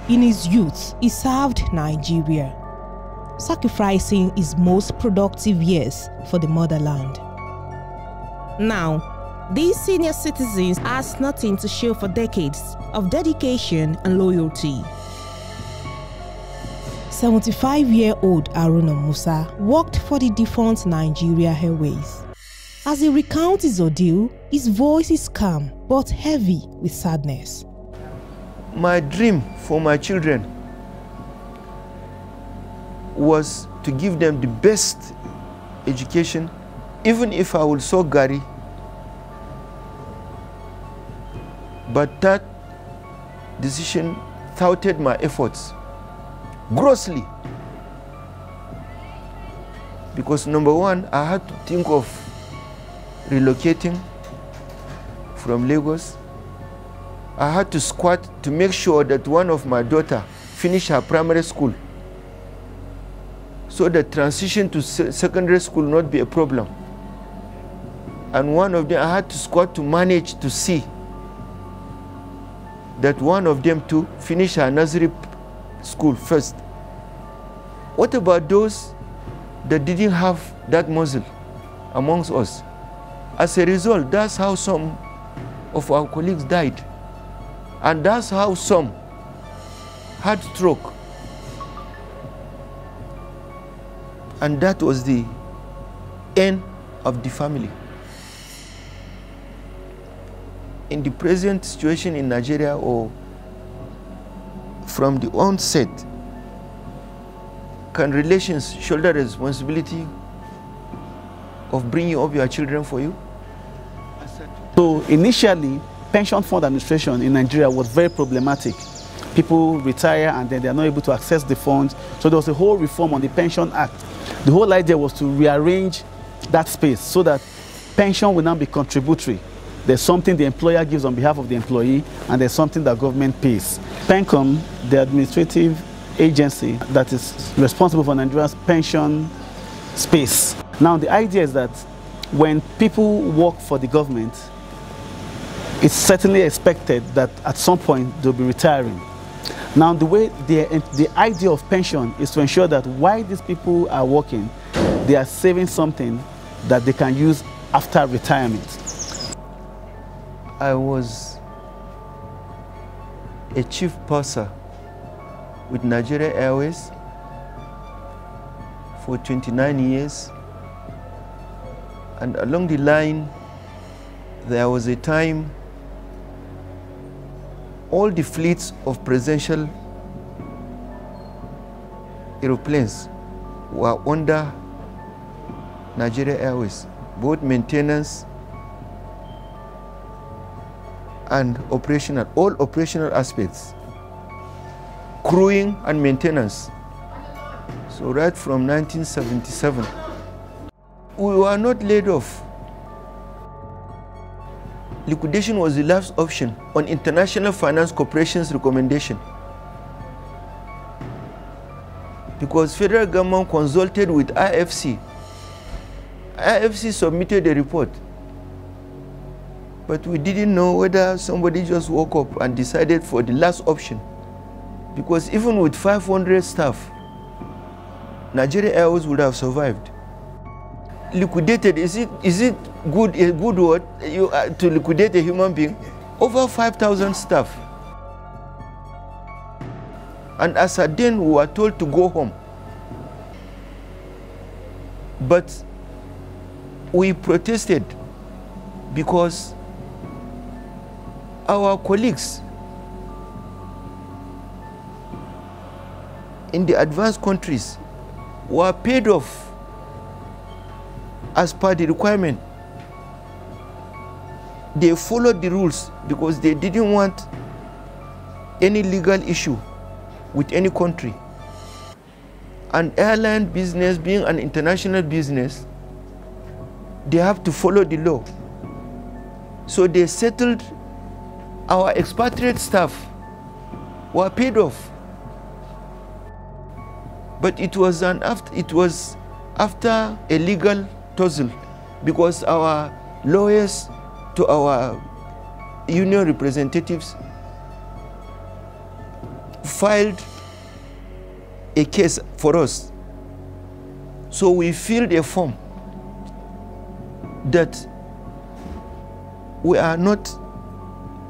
In his youth, he served Nigeria, sacrificing his most productive years for the motherland. Now, these senior citizens has nothing to show for decades of dedication and loyalty. 75-year-old Haruna Musa worked for the defunct Nigeria Airways. As he recounts his ordeal, his voice is calm but heavy with sadness. My dream for my children was to give them the best education, even if I would sow Gary. But that decision thwarted my efforts grossly. Because number one, I had to think of relocating from Lagos. I had to squat to make sure that one of my daughter finished her primary school, so the transition to secondary school not be a problem. And one of them, I had to squat to manage to see that one of them too finish her nursery school first. What about those that didn't have that muscle amongst us? As a result, that's how some of our colleagues died. And that's how some had stroke. And that was the end of the family. In the present situation in Nigeria, or from the onset, can relations shoulder the responsibility of bringing up your children for you? So initially, pension fund administration in Nigeria was very problematic. People retire and then they are not able to access the funds. So there was a whole reform on the Pension Act. The whole idea was to rearrange that space so that pension will now be contributory. There's something the employer gives on behalf of the employee, and there's something that government pays. PENCOM, the administrative agency that is responsible for Nigeria's pension space. Now the idea is that when people work for the government, it's certainly expected that at some point they'll be retiring. Now the way the idea of pension is to ensure that while these people are working, they are saving something that they can use after retirement. I was a chief purser with Nigeria Airways for 29 years, and along the line there was a time all the fleets of presidential aeroplanes were under Nigeria Airways, both maintenance and operational, all operational aspects, crewing and maintenance. So right from 1977, we were not laid off. Liquidation was the last option on International Finance Corporation's recommendation, because federal government consulted with IFC. IFC submitted a report, but we didn't know whether somebody just woke up and decided for the last option, because even with 500 staff, Nigeria Airways would have survived. Liquidated, is it good, a good word to liquidate a human being? Over 5,000 staff. And as at then, we were told to go home. But we protested because our colleagues in the advanced countries were paid off as per the requirement. They followed the rules because they didn't want any legal issue with any country. And airline business, being an international business, they have to follow the law. So they settled. Our expatriate staff were paid off. But it was after a legal tussle, because our lawyers to our union representatives filed a case for us. So we filled a form that we are not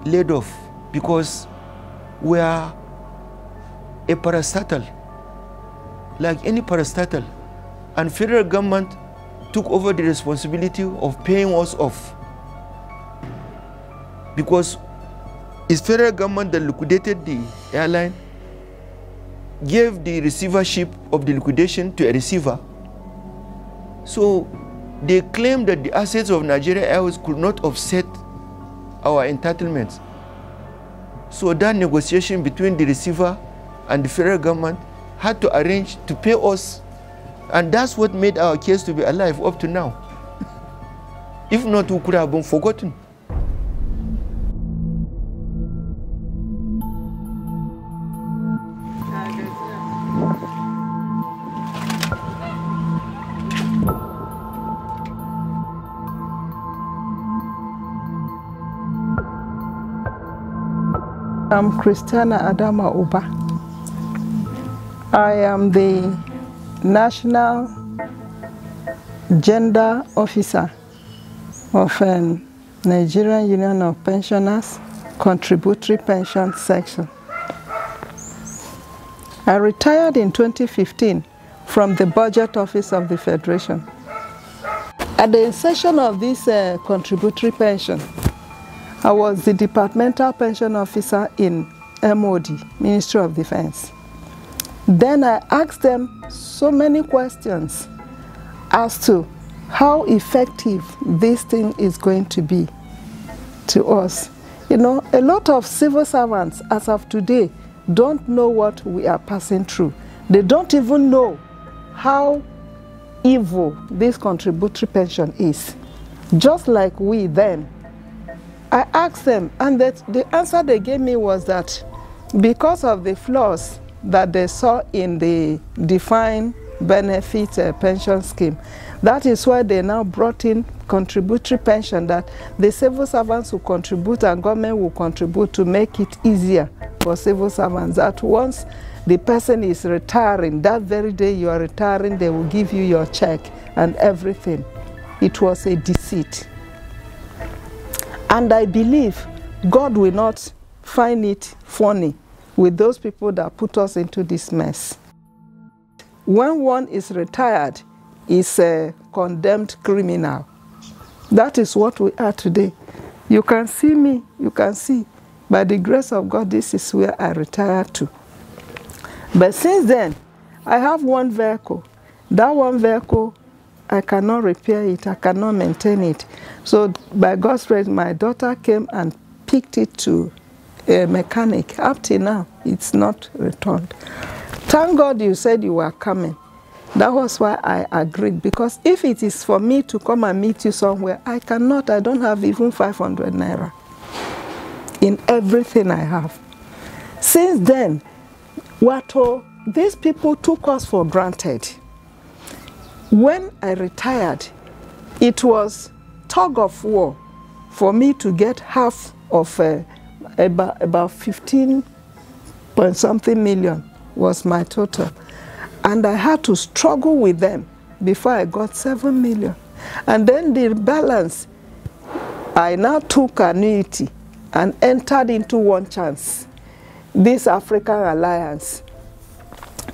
laid off because we are a parastatal, like any parastatal, and federal government took over the responsibility of paying us off because it's federal government that liquidated the airline, gave the receivership of the liquidation to a receiver. So they claimed that the assets of Nigeria Airways could not offset our entitlements. So that negotiation between the receiver and the federal government had to arrange to pay us, and that's what made our case to be alive up to now. If not, we could have been forgotten. I'm Christiana Adama Uba. I am the National Gender Officer of Nigerian Union of Pensioners Contributory Pension Section. I retired in 2015 from the Budget Office of the Federation. At the inception of this contributory pension, I was the Departmental Pension Officer in MOD, Ministry of Defense. Then I asked them so many questions as to how effective this thing is going to be to us. You know, a lot of civil servants, as of today, don't know what we are passing through. They don't even know how evil this contributory pension is. Just like we then. I asked them, and the answer they gave me was that because of the flaws that they saw in the defined benefit pension scheme, that is why they now brought in contributory pension, that the civil servants will contribute and government will contribute to make it easier for civil servants. That once the person is retiring, that very day you are retiring, they will give you your check and everything. It was a deceit. And I believe God will not find it funny with those people that put us into this mess. When one is retired, is a condemned criminal. That is what we are today. You can see me, you can see. By the grace of God, this is where I retired to. But since then, I have one vehicle. That one vehicle, I cannot repair it, I cannot maintain it. So by God's grace, my daughter came and picked it to a mechanic. Up till now, it's not returned. Thank God you said you were coming. That was why I agreed, because if it is for me to come and meet you somewhere, I cannot. I don't have even 500 naira in everything I have. Since then, these people took us for granted. When I retired, it was tug of war for me to get half of about 15 point something million was my total. And I had to struggle with them before I got 7 million. And then the balance, I now took annuity and entered into One Chance, this African Alliance.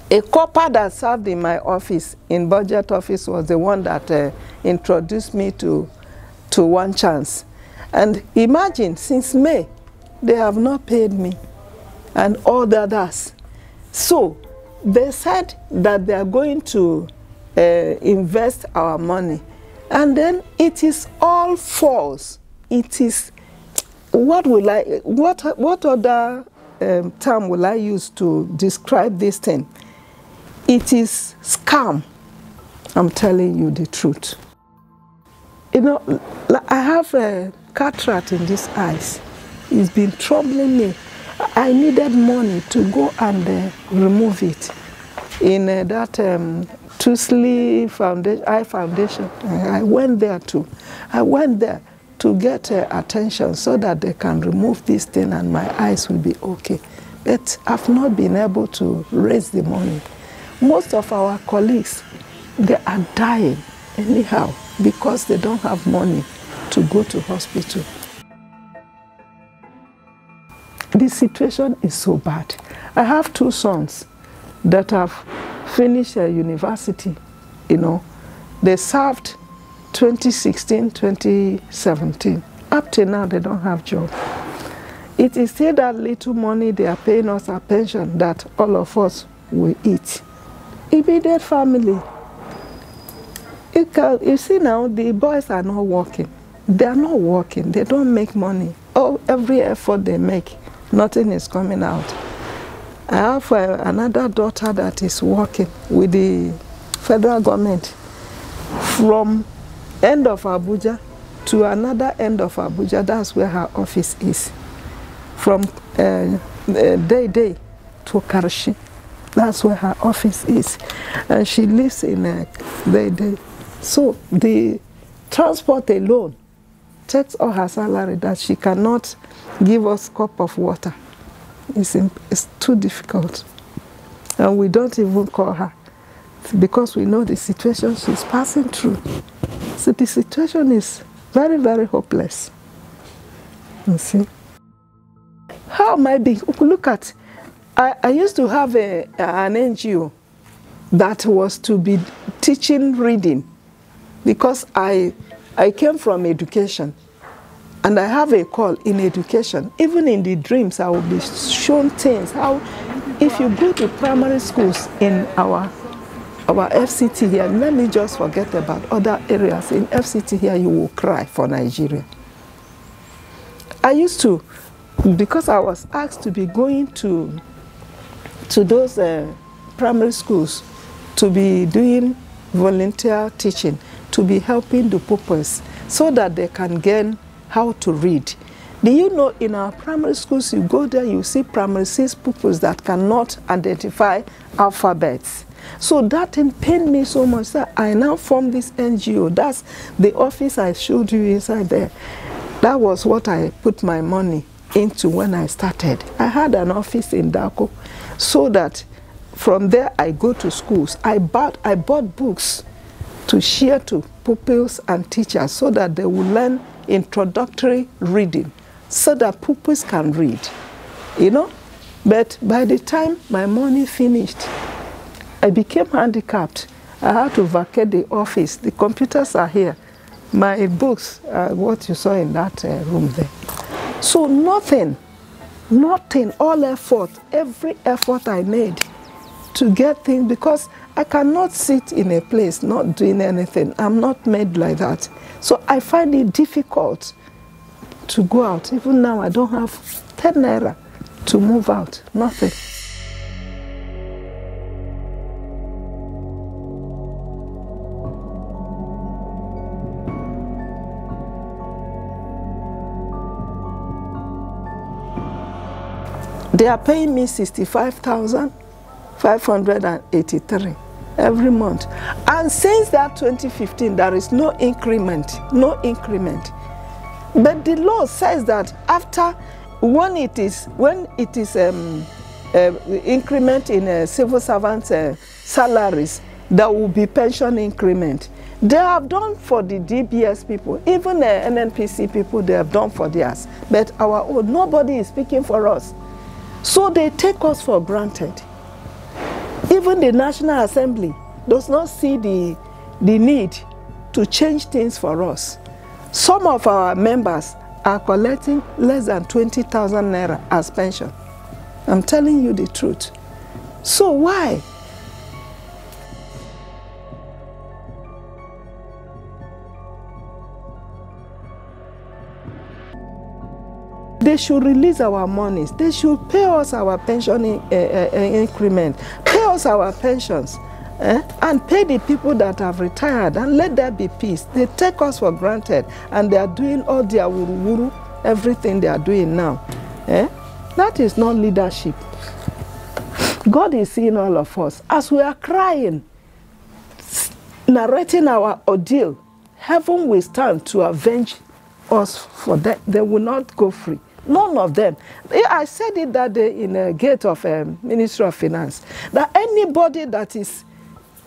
A copper that served in my office, in Budget Office, was the one that introduced me to One Chance. And imagine, since May, they have not paid me and all the others. So they said that they are going to invest our money. And then it is all false. It is, what other term will I use to describe this thing? It is scam. I'm telling you the truth. You know, I have a cataract in these eyes. It's been troubling me. I needed money to go and remove it in that Tusley Foundation, Eye Foundation. I went there to get attention so that they can remove this thing and my eyes will be okay. but have not been able to raise the money. Most of our colleagues, they are dying anyhow because they don't have money to go to hospital. The situation is so bad. I have 2 sons that have finished university, you know. They served 2016, 2017. Up till now, they don't have job. It is still that little money they are paying us a pension that all of us will eat. Immediate family. You see now, the boys are not working. They are not working. They don't make money. Oh, every effort they make, nothing is coming out. I have another daughter that is working with the federal government from end of Abuja to another end of Abuja. That's where her office is. From Day to Karshi. That's where her office is. And she lives in Day. So the transport alone takes all her salary that she cannot give us a cup of water. It's too difficult. And we don't even call her because we know the situation she's passing through. So the situation is very, very hopeless. You see? How am I being? Look at, I used to have an NGO that was to be teaching reading because I came from education and I have a call in education. Even in the dreams, I will be shown things. How, if you go to primary schools in our FCT here, let me just forget about other areas. In FCT here, you will cry for Nigeria. I used to, because I was asked to be going to those primary schools, to be doing volunteer teaching, to be helping the pupils so that they can learn how to read. Do you know in our primary schools, you go there, you see primary 6 pupils that cannot identify alphabets. So that thing pained me so much that I now formed this NGO. That's the office I showed you inside there. That was what I put my money into when I started. I had an office in Dako so that from there I go to schools. I bought books to share to pupils and teachers so that they will learn introductory reading so that pupils can read, you know. But by the time my money finished, I became handicapped. I had to vacate the office. The computers are here. My books are what you saw in that room there. So nothing, all effort, every effort I made to get things, because I cannot sit in a place not doing anything. I'm not made like that. So I find it difficult to go out. Even now, I don't have 10 naira to move out, nothing. They are paying me 65,583 every month. And since that 2015, there is no increment, But the law says that after, when it is increment in civil servants' salaries, there will be pension increment. They have done for the DBS people, even the NNPC people, they have done for theirs. But our own, nobody is speaking for us. So they take us for granted. Even the National Assembly does not see the need to change things for us. Some of our members are collecting less than 20,000 naira as pension. I'm telling you the truth. So why? They should release our monies. They should pay us our pension increment, pay us our pensions, and pay the people that have retired, and let there be peace. They take us for granted, and they are doing all their wuru-wuru, everything they are doing now. That is not leadership. God is seeing all of us. As we are crying, narrating our ordeal, heaven will stand to avenge us for that. They will not go free. None of them. I said it that day in a gate of Ministry of Finance, that anybody that is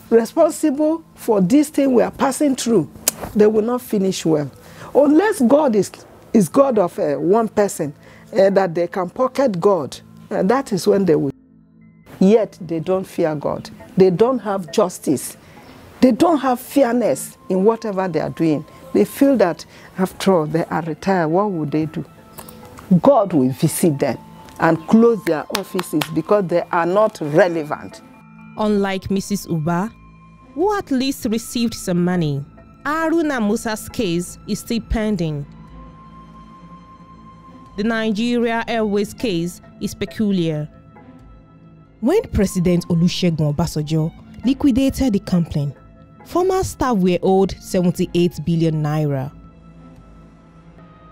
responsible for this thing we are passing through, they will not finish well. Unless God is God of one person, that they can pocket God, that is when they will. Yet they don't fear God. They don't have justice. They don't have fairness in whatever they are doing. They feel that after all, they are retired. What would they do? God will visit them and close their offices because they are not relevant. Unlike Mrs. Uba, who at least received some money, Haruna Musa's case is still pending. The Nigeria Airways case is peculiar. When President Olusegun Obasanjo liquidated the company, former staff were owed 78 billion naira.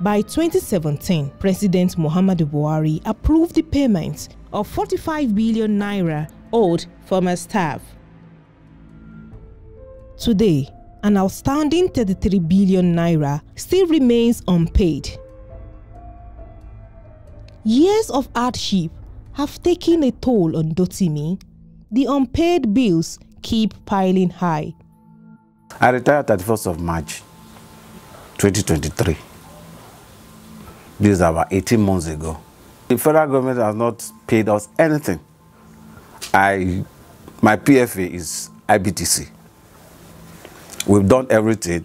By 2017, President Muhammadu Buhari approved the payment of 45 billion naira owed former staff. Today, an outstanding 33 billion naira still remains unpaid. Years of hardship have taken a toll on Dotimi. The unpaid bills keep piling high. I retired 31st of March 2023. This is about 18 months ago. The federal government has not paid us anything. My PFA is IBTC. We've done everything.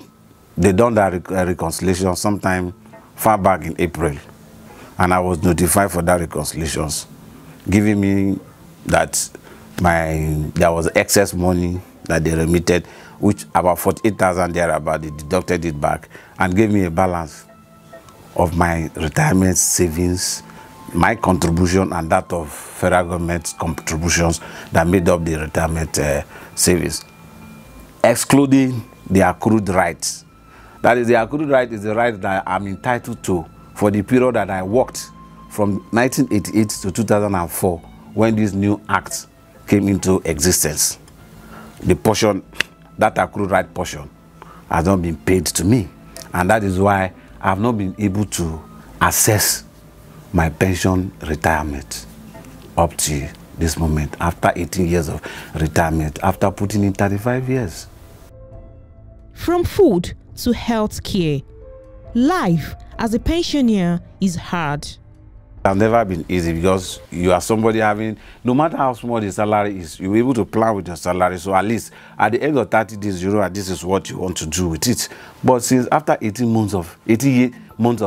They done that reconciliation sometime far back in April. And I was notified for that reconciliations, giving me that there was excess money that they remitted, which about 48,000 thereabout, they deducted it back and gave me a balance of my retirement savings, my contribution and that of federal government contributions that made up the retirement savings, excluding the accrued rights. That is, the accrued right is the right that I'm entitled to for the period that I worked from 1988 to 2004 when this new act came into existence. The portion, that accrued right portion, has not been paid to me. And that is why I have not been able to access my pension retirement up to this moment, after 18 years of retirement, after putting in 35 years. From food to health care, life as a pensioner is hard. It's never been easy because you are somebody having, no matter how small the salary is, you're able to plan with your salary. So at least at the end of 30 days, you know that this is what you want to do with it. But since after 18 months of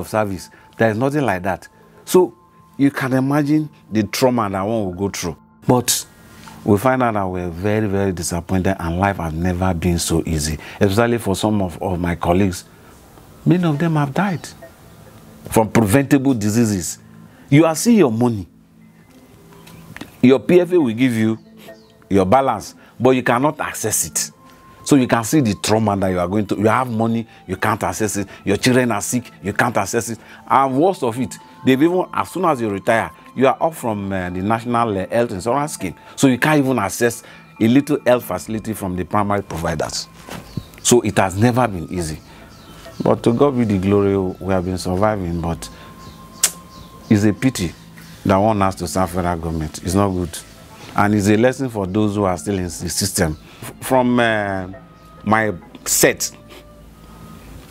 service, there is nothing like that. So you can imagine the trauma that one will go through. But we find out that we're very, very disappointed, and life has never been so easy, especially for some of my colleagues. Many of them have died from preventable diseases. You are seeing your money. Your PFA will give you your balance, but you cannot access it. So you can see the trauma that you are going to. You have money, you can't access it. Your children are sick, you can't access it. And worst of it, they've even, as soon as you retire, you are off from the National Health Insurance Scheme. So you can't even access a little health facility from the primary providers. So it has never been easy. But to God be the glory, we have been surviving. But it's a pity that one has to serve federal government. It's not good. And it's a lesson for those who are still in the system. From my set,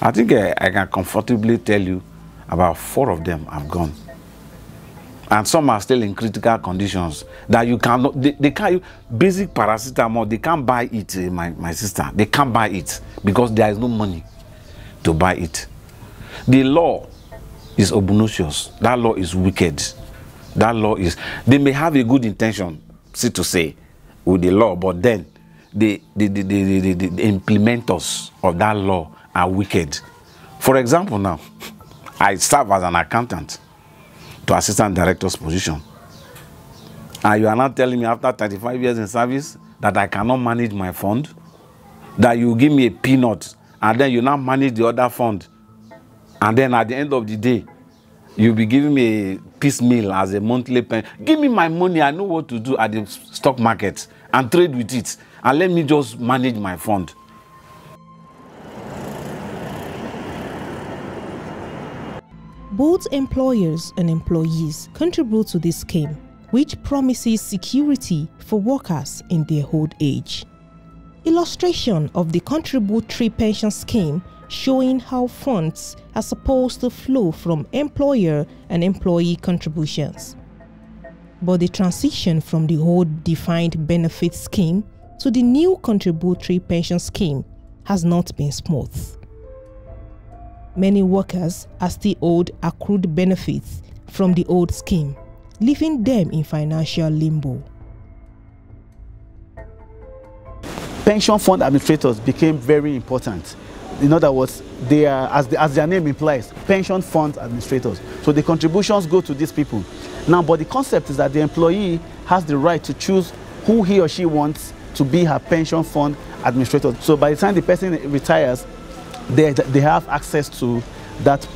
I think I can comfortably tell you about 4 of them have gone. And some are still in critical conditions that you cannot, they can't, basic paracetamol, they can't buy it, my sister. They can't buy it because there is no money to buy it. The law is obnoxious. That law is wicked. That law is, they may have a good intention, to say, with the law, but then the implementers of that law are wicked. For example, now, I serve as an accountant to assistant director's position. And you are not telling me after 35 years in service that I cannot manage my fund, that you give me a peanut and then you now manage the other fund. And then at the end of the day, you'll be giving me a piecemeal as a monthly pen. Give me my money, I know what to do at the stock market and trade with it. And let me just manage my fund. Both employers and employees contribute to this scheme, which promises security for workers in their old age. Illustration of the contributory pension scheme showing how funds are supposed to flow from employer and employee contributions. But the transition from the old defined benefit scheme to the new contributory pension scheme has not been smooth. Many workers are still owed accrued benefits from the old scheme, leaving them in financial limbo. Pension fund administrators became very important. In other words, they are, as their name implies, pension fund administrators. So the contributions go to these people. Now, but the concept is that the employee has the right to choose who he or she wants to be her pension fund administrator. So by the time the person retires, they have access to that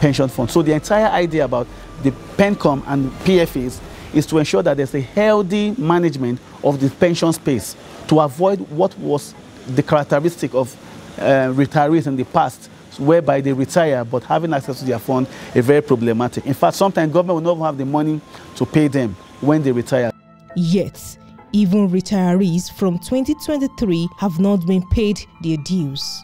pension fund. So the entire idea about the PENCOM and PFAs is to ensure that there's a healthy management of the pension space to avoid what was the characteristic of retirees in the past, whereby they retire but having access to their fund is very problematic. In fact, sometimes government will not have the money to pay them when they retire. Yet, even retirees from 2023 have not been paid their dues.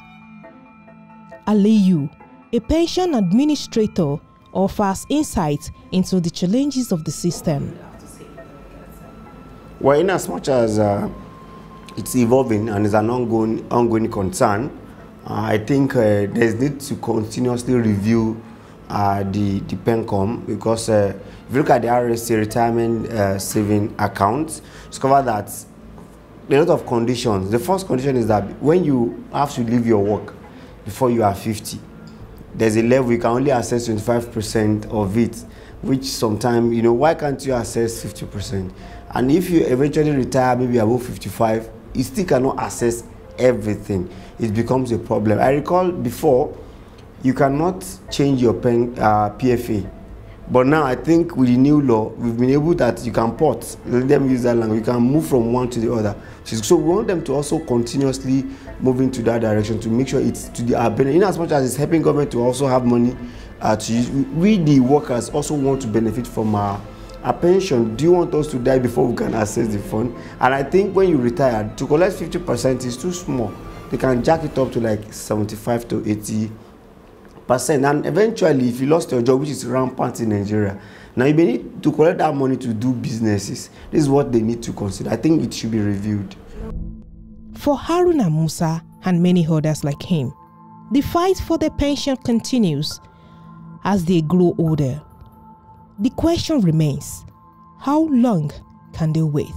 Aliyu, a pension administrator, offers insight into the challenges of the system. Well, in as much as it's evolving and is an ongoing concern, I think there's need to continuously review the PENCOM, because if you look at the RSA retirement saving accounts, discover that there are a lot of conditions. The first condition is that when you have to leave your work before you are 50, there's a level you can only access 25% of it, which sometimes, you know, why can't you access 50%? And if you eventually retire maybe above 55, you still cannot access everything. It becomes a problem. I recall before, you cannot change your PFA. But now I think with the new law, we've been able that you can port. Let them use that language. You can move from one to the other. So we want them to also continuously move into that direction to make sure it's to the benefit. In as much as it's helping government to also have money to use, we the workers also want to benefit from our pension. Do you want us to die before we can access the fund? And I think when you retire, to collect 50% is too small. They can jack it up to like 75 to 80%. And eventually, if you lost your job, which is rampant in Nigeria, now you may need to collect that money to do businesses. This is what they need to consider. I think it should be reviewed. For Haruna Musa and many others like him, the fight for their pension continues as they grow older. The question remains, how long can they wait?